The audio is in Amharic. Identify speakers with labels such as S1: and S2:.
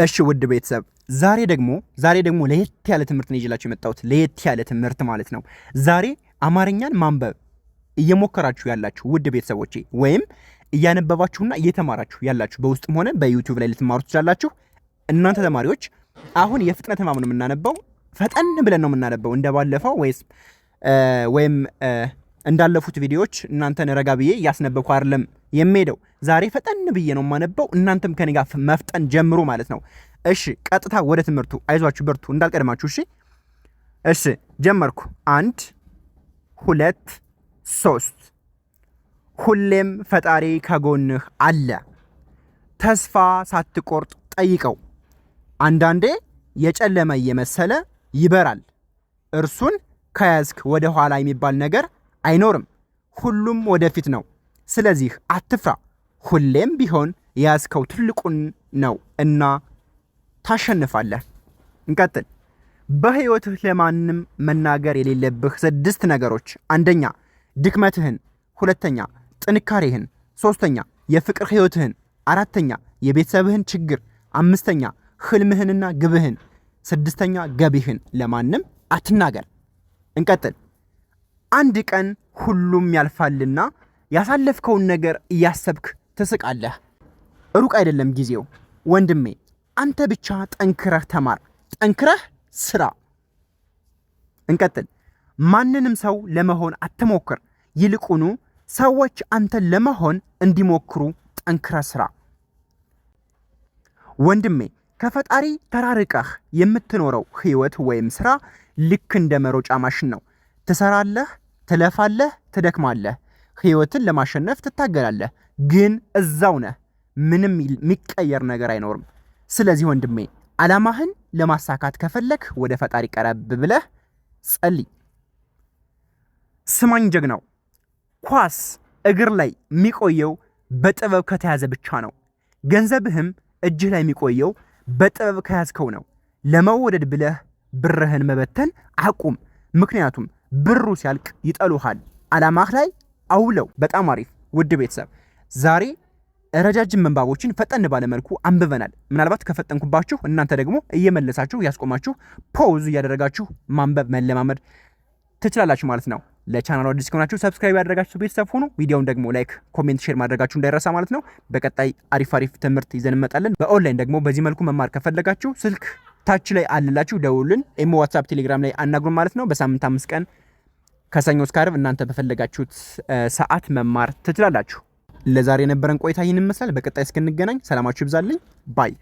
S1: እሺ ውድ ቤተሰብ ዛሬ ደግሞ ለየት ያለ ትምህርት ነው ይዤላችሁ የመጣሁት። ለየት ያለ ትምህርት ማለት ነው። ዛሬ አማርኛን ማንበብ እየሞከራችሁ ያላችሁ ውድ ቤተሰቦቼ ወይም እያነበባችሁና እየተማራችሁ ያላችሁ በውስጥም ሆነ በዩቲዩብ ላይ ልትማሩ ትችላላችሁ። እናንተ ተማሪዎች አሁን የፍጥነት ህማም ነው የምናነበው። ፈጠን ብለን ነው የምናነበው እንደባለፈው ወይም እንዳለፉት ቪዲዮዎች እናንተን ረጋ ብዬ ያስነበብኩ አይደለም የሚሄደው። ዛሬ ፈጠን ብዬ ነው የማነበው። እናንተም ከኔ ጋር መፍጠን ጀምሩ ማለት ነው። እሺ ቀጥታ ወደ ትምህርቱ። አይዟችሁ በርቱ እንዳልቀድማችሁ። እሺ ጀመርኩ። 1 2 3 ሁሌም ፈጣሪ ከጎንህ አለ። ተስፋ ሳትቆርጥ ጠይቀው። አንዳንዴ የጨለመ የመሰለ ይበራል። እርሱን ከያዝክ ወደ ኋላ የሚባል ነገር አይኖርም። ሁሉም ወደፊት ነው። ስለዚህ አትፍራ። ሁሌም ቢሆን የያዝከው ትልቁን ነው እና ታሸንፋለህ። እንቀጥል። በህይወትህ ለማንም መናገር የሌለብህ 6 ነገሮች። 1ኛ ድክመትህን፣ 2ኛ ጥንካሬህን፣ 3ኛ የፍቅር ህይወትህን፣ 4ኛ የቤተሰብህን ችግር፣ 5ኛ ህልምህንና ግብህን፣ 6ኛ ገቢህን ለማንም አትናገር። እንቀጥል። አንድ ቀን ሁሉም ያልፋልና ያሳለፍከውን ነገር እያሰብክ ትስቃለህ። ሩቅ አይደለም ጊዜው ወንድሜ። አንተ ብቻ ጠንክረህ ተማር፣ ጠንክረህ ስራ። እንቀጥል። ማንንም ሰው ለመሆን አትሞክር፣ ይልቁኑ ሰዎች አንተን ለመሆን እንዲሞክሩ ጠንክረህ ስራ። ወንድሜ ከፈጣሪ ተራርቀህ የምትኖረው ህይወት ወይም ስራ ልክ እንደ መሮጫ ማሽን ነው። ትሰራለህ፣ ትለፋለህ፣ ትደክማለህ፣ ህይወትን ለማሸነፍ ትታገላለህ፣ ግን እዛው ነህ። ምንም የሚቀየር ነገር አይኖርም። ስለዚህ ወንድሜ ዓላማህን ለማሳካት ከፈለክ ወደ ፈጣሪ ቀረብ ብለህ ጸልይ። ስማኝ ጀግናው፣ ኳስ እግር ላይ የሚቆየው በጥበብ ከተያዘ ብቻ ነው። ገንዘብህም እጅህ ላይ የሚቆየው በጥበብ ከያዝከው ነው። ለመወደድ ብለህ ብርህን መበተን አቁም። ምክንያቱም ብሩ ሲያልቅ ይጠሉሃል። ዓላማህ ላይ አውለው። በጣም አሪፍ ውድ ቤተሰብ፣ ዛሬ ረጃጅም መንባቦችን ፈጠን ባለመልኩ አንብበናል። ምናልባት ከፈጠንኩባችሁ እናንተ ደግሞ እየመለሳችሁ ያስቆማችሁ ፖዝ እያደረጋችሁ ማንበብ መለማመድ ትችላላችሁ ማለት ነው። ለቻናሉ አዲስ ከሆናችሁ ሰብስክራይብ ያደረጋችሁ ቤተሰብ ሆኑ። ቪዲዮውን ደግሞ ላይክ፣ ኮሜንት፣ ሼር ማድረጋችሁ እንዳይረሳ ማለት ነው። በቀጣይ አሪፍ ትምህርት ይዘን እንመጣለን። በኦንላይን ደግሞ በዚህ መልኩ መማር ከፈለጋችሁ ስልክ ታች ላይ አለላችሁ፣ ደውሉልን። ኢሞ፣ ዋትስአፕ፣ ቴሌግራም ላይ አናግሩን ማለት ነው። በሳምንት 5 ቀን ከሰኞ እስከ ዓርብ እናንተ በፈለጋችሁት ሰዓት መማር ትችላላችሁ። ለዛሬ የነበረን ቆይታ ይህን ይመስላል። በቀጣይ እስክንገናኝ ሰላማችሁ ይብዛልኝ። ባይ